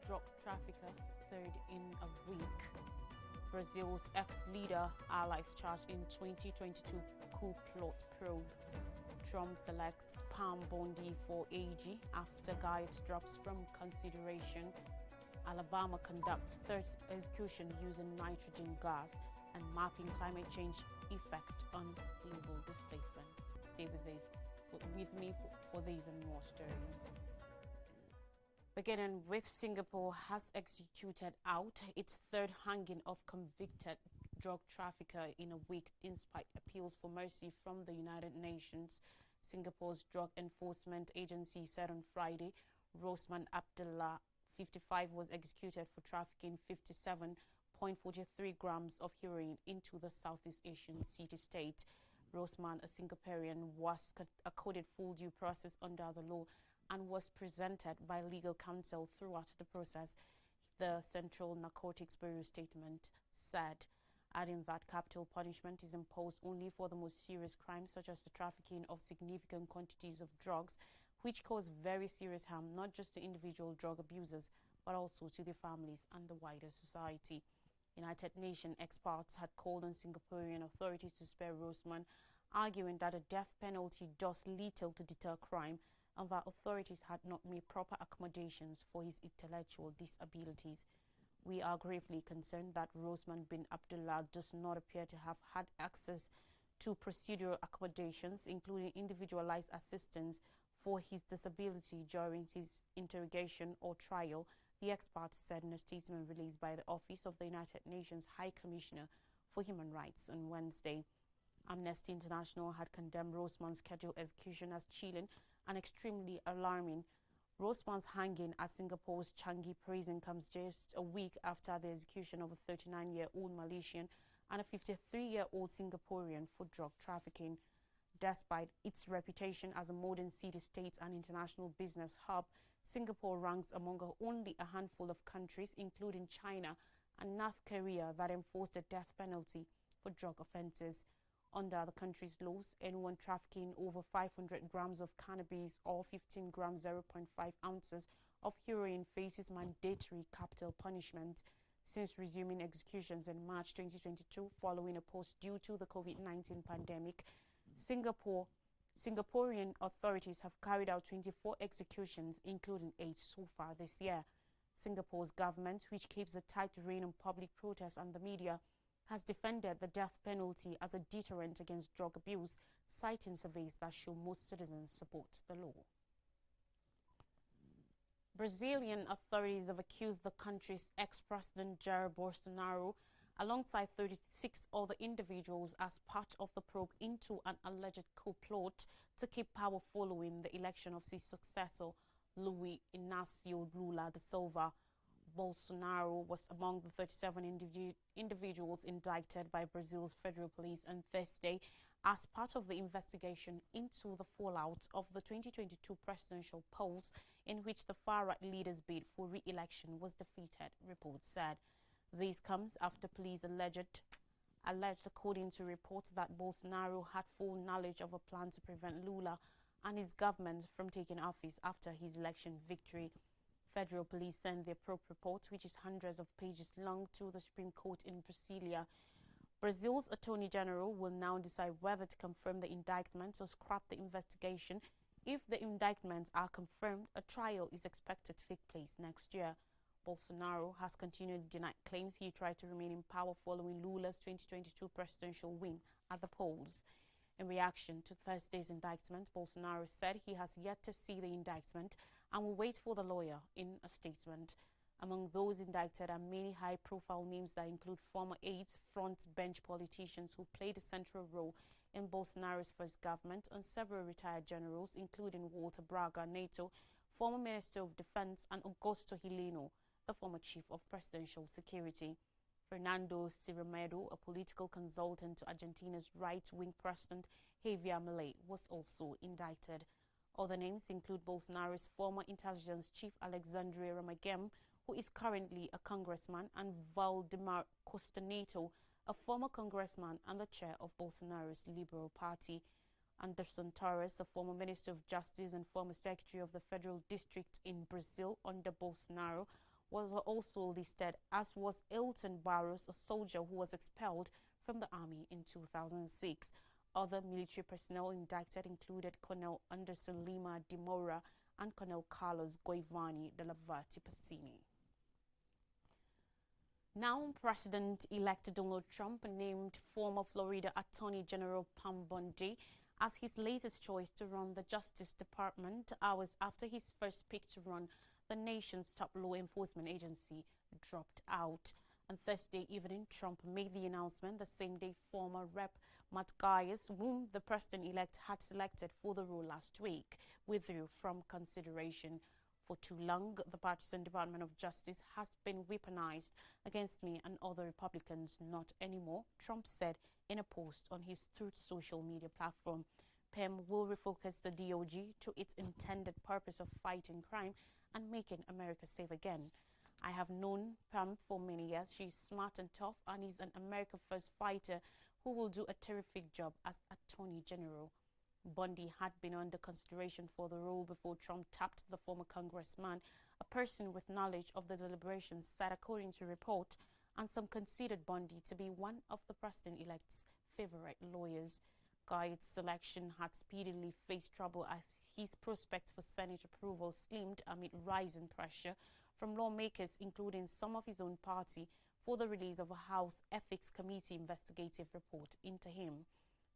drug trafficker, third in a week. Brazil's ex-leader allies charged in 2022 coup plot probe. Trump selects Pam Bondi for AG after guide drops from consideration. Alabama conducts third execution using nitrogen gas and mapping climate change effect on global displacement. Stay with me for these and more stories. Beginning with Singapore has executed out its third hanging of convicted drug trafficker in a week despite appeals for mercy from the United Nations. Singapore's Drug Enforcement Agency said on Friday Rosman Abdullah, 55, was executed for trafficking 57.43 grams of heroin into the Southeast Asian city-state. Rosman, a Singaporean, was accorded full due process under the law and was presented by legal counsel throughout the process, the Central Narcotics Bureau statement said, adding that capital punishment is imposed only for the most serious crimes such as the trafficking of significant quantities of drugs, which cause very serious harm not just to individual drug abusers, but also to their families and the wider society. United Nations experts had called on Singaporean authorities to spare Rosman, arguing that a death penalty does little to deter crime and that authorities had not made proper accommodations for his intellectual disabilities. We are gravely concerned that Rosman bin Abdullah does not appear to have had access to procedural accommodations, including individualized assistance for his disability during his interrogation or trial, the experts said in a statement released by the Office of the United Nations High Commissioner for Human Rights on Wednesday. Amnesty International had condemned Rosman's scheduled execution as chilling and extremely alarming. Rosman's hanging at Singapore's Changi prison comes just a week after the execution of a 39-year-old Malaysian and a 53-year-old Singaporean for drug trafficking. Despite its reputation as a modern city-state and international business hub, Singapore ranks among only a handful of countries, including China and North Korea, that enforce the death penalty for drug offences. Under the country's laws, anyone trafficking over 500 grams of cannabis or 15 grams 0.5 ounces of heroin faces mandatory capital punishment. Since resuming executions in March 2022 following a pause due to the COVID-19 pandemic, Singaporean authorities have carried out 24 executions, including 8 so far this year. Singapore's government, which keeps a tight rein on public protest and the media, has defended the death penalty as a deterrent against drug abuse, citing surveys that show most citizens support the law. Brazilian authorities have accused the country's ex-president Jair Bolsonaro, alongside 36 other individuals, as part of the probe into an alleged coup plot to keep power following the election of his successor, Luiz Inácio Lula da Silva. Bolsonaro was among the 37 individuals indicted by Brazil's federal police on Thursday as part of the investigation into the fallout of the 2022 presidential polls, in which the far-right leader's bid for re-election was defeated, reports said. This comes after police alleged, according to reports, that Bolsonaro had full knowledge of a plan to prevent Lula and his government from taking office after his election victory. Federal police sent their probe report, which is hundreds of pages long, to the Supreme Court in Brasilia. Brazil's Attorney General will now decide whether to confirm the indictments or scrap the investigation. If the indictments are confirmed, a trial is expected to take place next year. Bolsonaro has continued to deny claims he tried to remain in power following Lula's 2022 presidential win at the polls. In reaction to Thursday's indictment, Bolsonaro said he has yet to see the indictment and will wait for the lawyer in a statement. Among those indicted are many high-profile names that include former aides, front-bench politicians who played a central role in Bolsonaro's first government, and several retired generals, including Walter Braga Neto, former Minister of Defense, and Augusto Heleno, the former Chief of Presidential Security. Fernando Ciramedo, a political consultant to Argentina's right-wing president Javier Milei, was also indicted. Other names include Bolsonaro's former intelligence chief Alexandre Ramagem, who is currently a congressman, and Valdemar Costa Neto, a former congressman and the chair of Bolsonaro's Liberal Party. Anderson Torres, a former Minister of Justice and former Secretary of the Federal District in Brazil under Bolsonaro, was also listed, as was Elton Barros, a soldier who was expelled from the army in 2006. Other military personnel indicted included Colonel Anderson Lima de Moura and Colonel Carlos Goivani de la Vati Passini. Now, President-elect Donald Trump named former Florida Attorney General Pam Bondi as his latest choice to run the Justice Department hours after his first pick to run the nation's top law enforcement agency dropped out. On Thursday evening, Trump made the announcement the same day former Rep. Matt Gaetz, whom the president-elect had selected for the role last week, withdrew from consideration. For too long, the partisan Department of Justice has been weaponized against me and other Republicans. Not anymore, Trump said in a post on his Truth social media platform. Pam will refocus the DOJ to its intended purpose of fighting crime and making America safe again. I have known Pam for many years. She's smart and tough and is an America First fighter who will do a terrific job as Attorney General. Bondi had been under consideration for the role before Trump tapped the former congressman, a person with knowledge of the deliberations, said according to report, and some considered Bondi to be one of the president-elect's favorite lawyers. Gaetz's selection had speedily faced trouble as his prospects for Senate approval slimmed amid rising pressure from lawmakers, including some of his own party, for the release of a House Ethics Committee investigative report into him.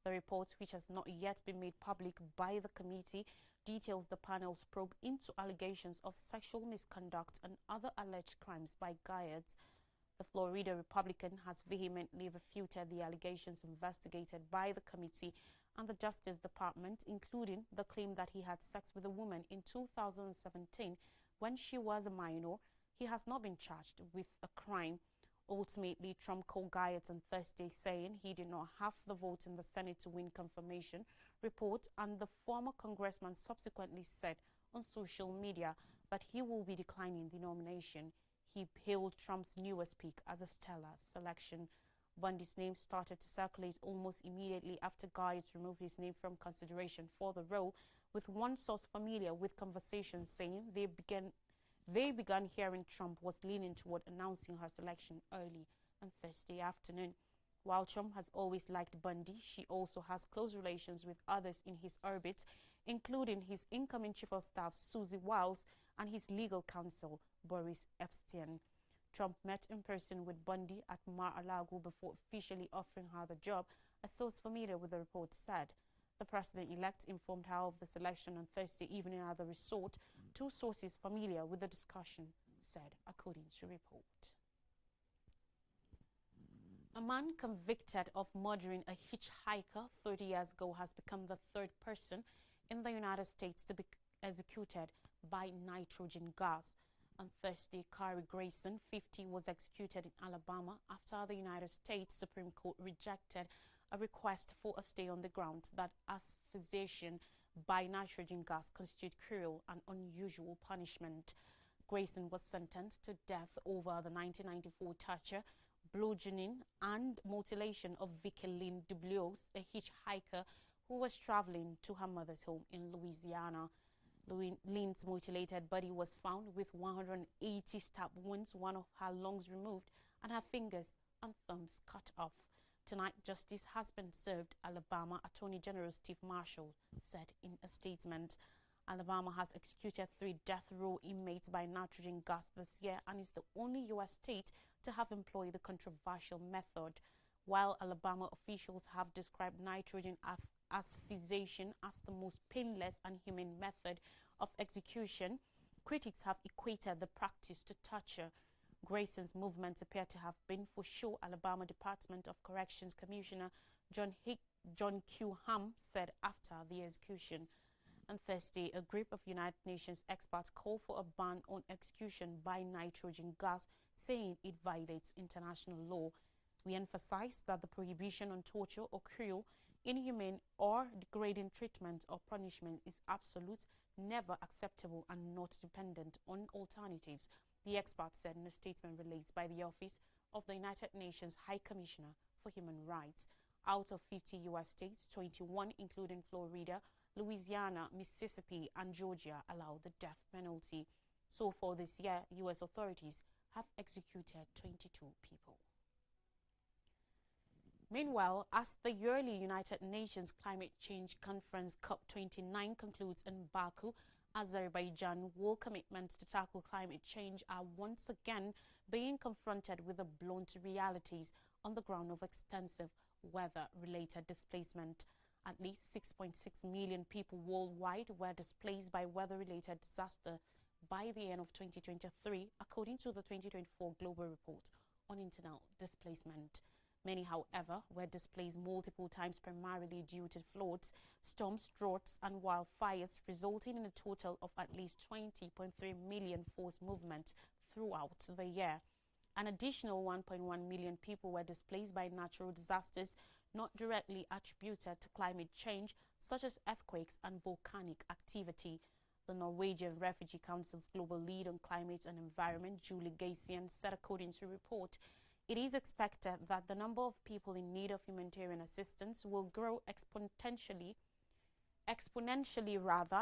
The report, which has not yet been made public by the committee, details the panel's probe into allegations of sexual misconduct and other alleged crimes by Gaetz. The Florida Republican has vehemently refuted the allegations investigated by the committee and the Justice Department, including the claim that he had sex with a woman in 2017 when she was a minor. He has not been charged with a crime. Ultimately, Trump called Gaetz on Thursday, saying he did not have the vote in the Senate to win confirmation report, and the former congressman subsequently said on social media that he will be declining the nomination. He hailed Trump's newest pick as a stellar selection. Bundy's name started to circulate almost immediately after Gaetz removed his name from consideration for the role, with one source familiar with conversations saying they began hearing Trump was leaning toward announcing her selection early on Thursday afternoon. While Trump has always liked Bundy, she also has close relations with others in his orbit, including his incoming chief of staff, Susie Wiles, and his legal counsel, Boris Epstein. Trump met in person with Bundy at Mar-a-Lago before officially offering her the job, a source familiar with the report said. The president-elect informed her of the selection on Thursday evening at the resort, two sources familiar with the discussion said, according to report. A man convicted of murdering a hitchhiker 30 years ago has become the third person in the United States to be executed by nitrogen gas. On Thursday, Kari Grayson, 50, was executed in Alabama after the United States Supreme Court rejected a request for a stay on the grounds that asphyxiation by nitrogen gas constitute cruel and unusual punishment. Grayson was sentenced to death over the 1994 torture, bludgeoning, and mutilation of Vicky Lynn Dublios, a hitchhiker who was traveling to her mother's home in Louisiana. Lynn's mutilated body was found with 180 stab wounds, one of her lungs removed, and her fingers and thumbs cut off. Tonight, justice has been served, Alabama Attorney General Steve Marshall said in a statement. Alabama has executed 3 death row inmates by nitrogen gas this year and is the only U.S. state to have employed the controversial method. While Alabama officials have described nitrogen asphyxiation as the most painless and humane method of execution, critics have equated the practice to torture. Grayson's movements appear to have been for show, Alabama Department of Corrections Commissioner John Q. Ham said after the execution. On Thursday, a group of United Nations experts called for a ban on execution by nitrogen gas, saying it violates international law. We emphasize that the prohibition on torture or cruel, inhumane, or degrading treatment or punishment is absolute, never acceptable, and not dependent on alternatives, the expert said in a statement released by the Office of the United Nations High Commissioner for Human Rights. Out of 50 U.S. states, 21, including Florida, Louisiana, Mississippi, and Georgia, allow the death penalty. So far this year, U.S. authorities have executed 22 people. Meanwhile, as the yearly United Nations Climate Change Conference COP29 concludes in Baku, Azerbaijan, world commitments to tackle climate change are once again being confronted with the blunt realities on the ground of extensive weather-related displacement. At least 6.6 million people worldwide were displaced by weather-related disaster by the end of 2023, according to the 2024 Global Report on Internal Displacement. Many, however, were displaced multiple times, primarily due to floods, storms, droughts, and wildfires, resulting in a total of at least 20.3 million forced movements throughout the year. An additional 1.1 million people were displaced by natural disasters not directly attributed to climate change, such as earthquakes and volcanic activity. The Norwegian Refugee Council's global lead on climate and environment, Julie Gaysian, said, according to a report, it is expected that the number of people in need of humanitarian assistance will grow exponentially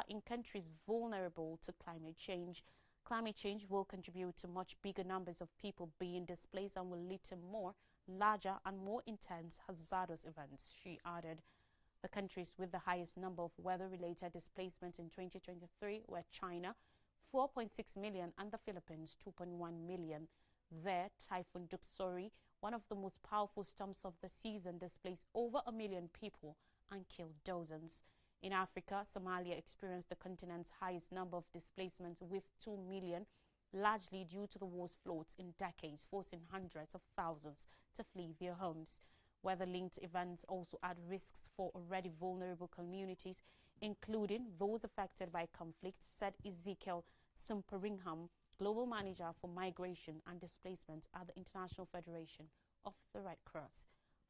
in countries vulnerable to climate change. Climate change will contribute to much bigger numbers of people being displaced and will lead to more, larger and more intense hazardous events, she added. The countries with the highest number of weather-related displacements in 2023 were China, 4.6 million, and the Philippines, 2.1 million. There, Typhoon Doksuri, one of the most powerful storms of the season, displaced over 1 million people and killed dozens. In Africa, Somalia experienced the continent's highest number of displacements with 2 million, largely due to the worst floods in decades, forcing hundreds of thousands to flee their homes. Weather-linked events also add risks for already vulnerable communities, including those affected by conflict, said Ezekiel Simperinghamn, Global Manager for Migration and Displacement at the International Federation of the Red Cross.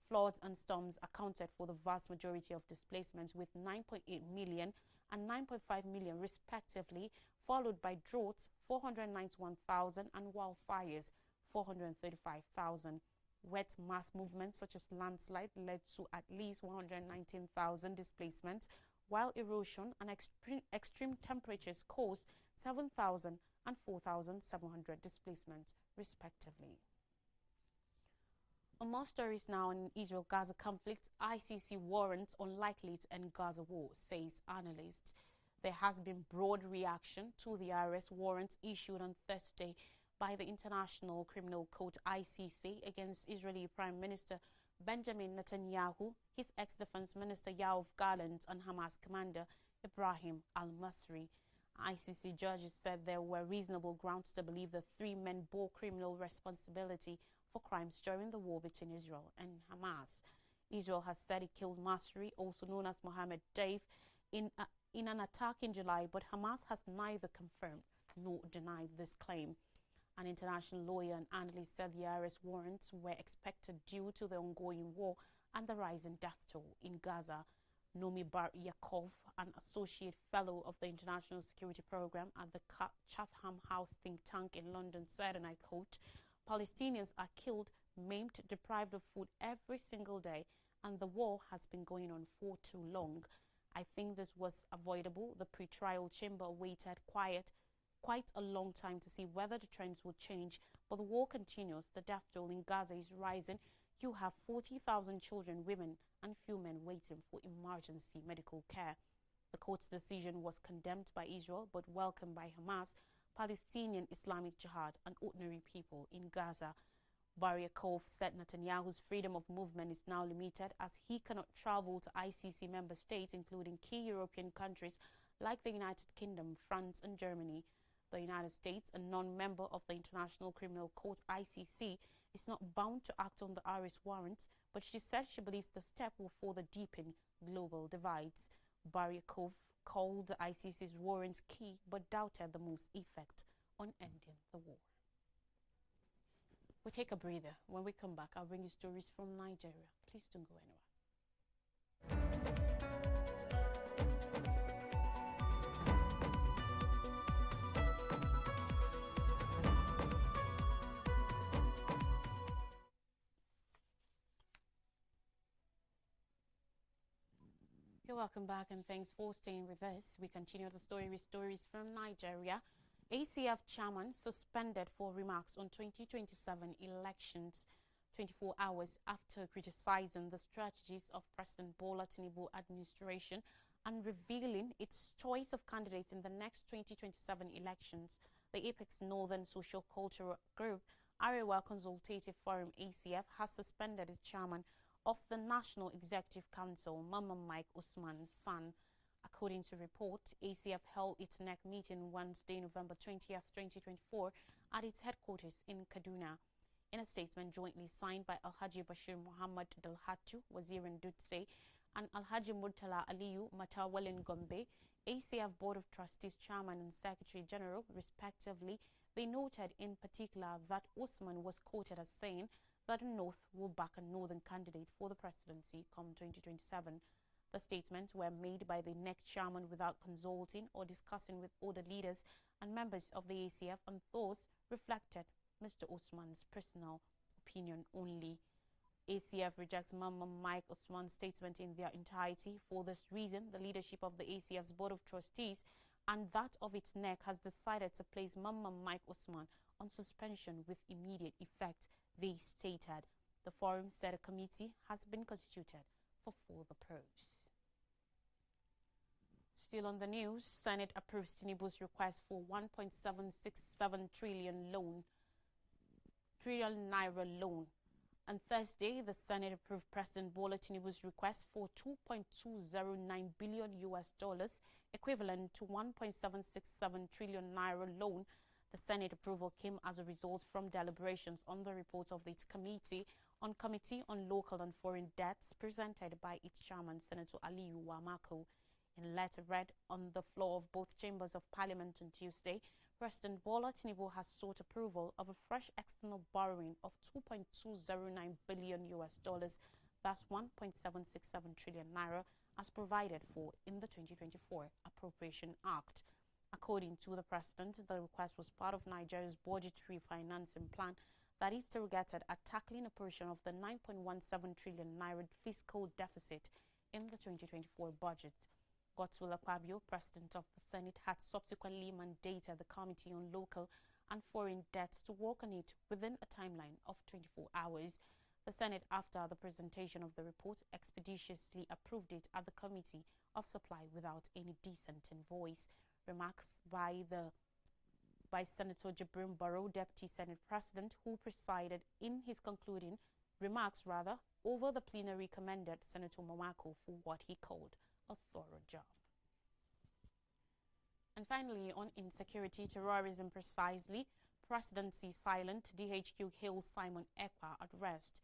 Floods and storms accounted for the vast majority of displacements, with 9.8 million and 9.5 million respectively, followed by droughts, 491,000, and wildfires, 435,000. Wet mass movements such as landslides led to at least 119,000 displacements, while erosion and extreme temperatures caused 7,000 and 4,700 displacements, respectively. On more stories now in Israel-Gaza conflict, ICC warrants unlikely to end Gaza war, says analysts. There has been broad reaction to the arrest warrant issued on Thursday by the International Criminal Court ICC against Israeli Prime Minister Benjamin Netanyahu, his ex-defense minister Yoav Gallant, and Hamas commander Ibrahim al-Masri. ICC judges said there were reasonable grounds to believe the three men bore criminal responsibility for crimes during the war between Israel and Hamas. Israel has said it killed Masri, also known as Mohammed Deif, in an attack in July, but Hamas has neither confirmed nor denied this claim. An international lawyer and analyst said the arrest warrants were expected due to the ongoing war and the rising death toll in Gaza. Nomi Bar Yaakov, an associate fellow of the International Security Program at the Chatham House think tank in London, said, and I quote, "Palestinians are killed, maimed, deprived of food every single day, and the war has been going on for too long. I think this was avoidable. The pre-trial chamber waited quite a long time to see whether the trends would change, but the war continues. The death toll in Gaza is rising. You have 40,000 children, women, and few men waiting for emergency medical care." The court's decision was condemned by Israel but welcomed by Hamas, Palestinian Islamic Jihad, and ordinary people in Gaza. Baryakov said Netanyahu's freedom of movement is now limited as he cannot travel to ICC member states, including key European countries like the United Kingdom, France, and Germany. The United States, a non-member of the International Criminal Court ICC, is not bound to act on the arrest warrants, but she said she believes the step will further deepen global divides. Baryakov called the ICC's warrants key, but doubted the move's effect on ending the war. We'll take a breather. When we come back, I'll bring you stories from Nigeria. Please don't go anywhere. You're welcome back and thanks for staying with us. We continue the story with stories from Nigeria. ACF chairman suspended for remarks on 2027 elections 24 hours after criticizing the strategies of President Bola Tinubu administration and revealing its choice of candidates in the next 2027 elections. The Apex Northern Social Cultural Group Arewa Consultative Forum ACF has suspended its chairman of the National Executive Council, Mama Mike Usman's son. According to report, ACF held its NEC meeting Wednesday, November 20th, 2024 at its headquarters in Kaduna. In a statement jointly signed by Alhaji Bashir Muhammad Dalhatu, Wazir Dutse, and Alhaji Murtala Aliyu Matawalin Gombe, ACF Board of Trustees Chairman and Secretary General, respectively, they noted in particular that Usman was quoted as saying that the North will back a Northern candidate for the presidency come 2027. The statements were made by the NEC chairman without consulting or discussing with other leaders and members of the ACF, and those reflected Mr. Usman's personal opinion only. ACF rejects Mama Mike Usman's statement in their entirety. For this reason, the leadership of the ACF's Board of Trustees and that of its NEC has decided to place Mama Mike Usman on suspension with immediate effect, they stated. The forum said a committee has been constituted for further probes. Still on the news, Senate approves Tinubu's request for 1.767 trillion naira loan. On Thursday, the Senate approved President Bola Tinubu's request for $2.209 billion equivalent to 1.767 trillion naira loan. The Senate approval came as a result from deliberations on the report of its Committee on Local and Foreign Debts presented by its chairman, Senator Aliyu Wamako. In a letter read on the floor of both chambers of Parliament on Tuesday, President Bola Tinubu has sought approval of a fresh external borrowing of $2.209 billion, that's 1.767 trillion naira, as provided for in the 2024 Appropriation Act. According to the President, the request was part of Nigeria's budgetary financing plan that is targeted at tackling a portion of the 9.17 trillion naira fiscal deficit in the 2024 budget. Godswill Akpabio, President of the Senate, had subsequently mandated the Committee on Local and Foreign Debts to work on it within a timeline of 24 hours. The Senate, after the presentation of the report, expeditiously approved it at the Committee of Supply without any dissenting voice. Remarks by Senator Jibrin Barrow, Deputy Senate President, who presided in his concluding remarks over the plenary, commended Senator Momako for what he called a thorough job. And finally, on insecurity, terrorism precisely, presidency silent, DHQ hails Simon Ekpa at rest.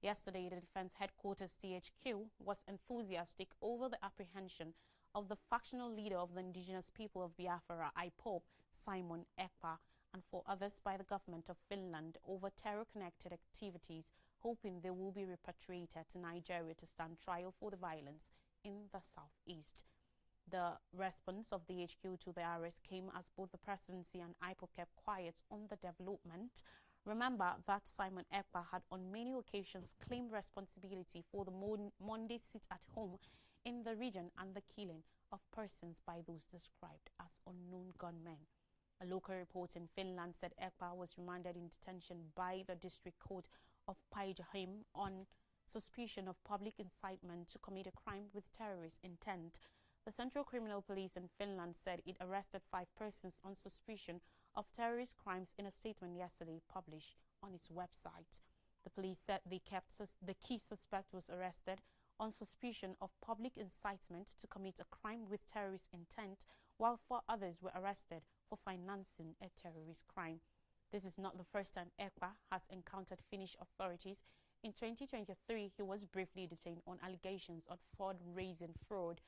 Yesterday, the Defense Headquarters DHQ was enthusiastic over the apprehension of the factional leader of the indigenous people of Biafra, IPOB, Simon Ekpa, and for others by the government of Finland over terror-connected activities, hoping they will be repatriated to Nigeria to stand trial for the violence in the southeast. The response of the HQ to the arrest came as both the presidency and IPOB kept quiet on the development. Remember that Simon Ekpa had on many occasions claimed responsibility for the Monday sit-at-home in the region and the killing of persons by those described as unknown gunmen. A local report in Finland said Ekpa was remanded in detention by the District Court of Päijät-Häme on suspicion of public incitement to commit a crime with terrorist intent. The Central Criminal Police in Finland said it arrested 5 persons on suspicion of terrorist crimes in a statement yesterday published on its website. The police said the key suspect was arrested on suspicion of public incitement to commit a crime with terrorist intent, while 4 others were arrested for financing a terrorist crime. This is not the first time Ekpa has encountered Finnish authorities. In 2023, he was briefly detained on allegations of fundraising fraud.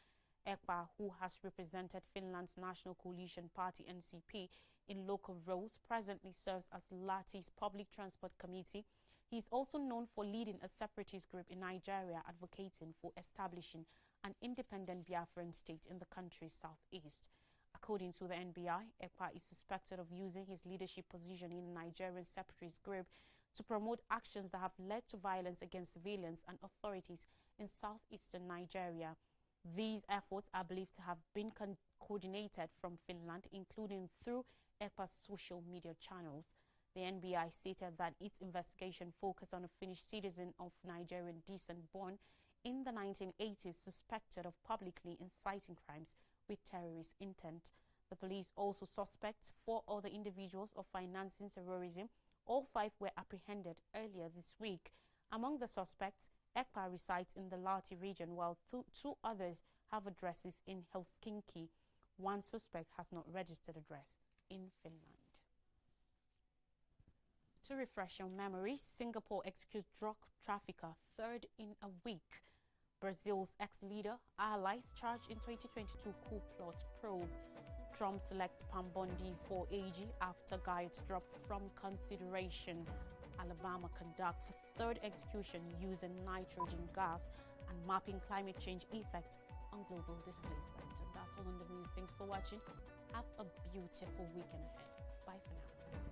Ekpa, who has represented Finland's National Coalition Party NCP in local roles, presently serves as Lati's Public Transport Committee. He is also known for leading a separatist group in Nigeria advocating for establishing an independent Biafran state in the country's southeast. According to the NBI, Ekpa is suspected of using his leadership position in a Nigerian separatist group to promote actions that have led to violence against civilians and authorities in southeastern Nigeria. These efforts are believed to have been coordinated from Finland, including through ECPA's social media channels. The NBI stated that its investigation focused on a Finnish citizen of Nigerian descent born in the 1980s suspected of publicly inciting crimes with terrorist intent. The police also suspect 4 other individuals of financing terrorism. All 5 were apprehended earlier this week. Among the suspects, ECPA resides in the Lahti region, while 2 others have addresses in Helsinki. 1 suspect has not registered address in Finland. To refresh your memory, Singapore executes drug trafficker 3rd in a week. Brazil's ex-leader, allies charged in 2022 coup plot probe. Trump selects Pam Bondi for AG after guide dropped from consideration. Alabama conducts 3rd execution using nitrogen gas and mapping climate change effect on global displacement. And that's all on the news. Thanks for watching. Have a beautiful weekend ahead. Bye for now.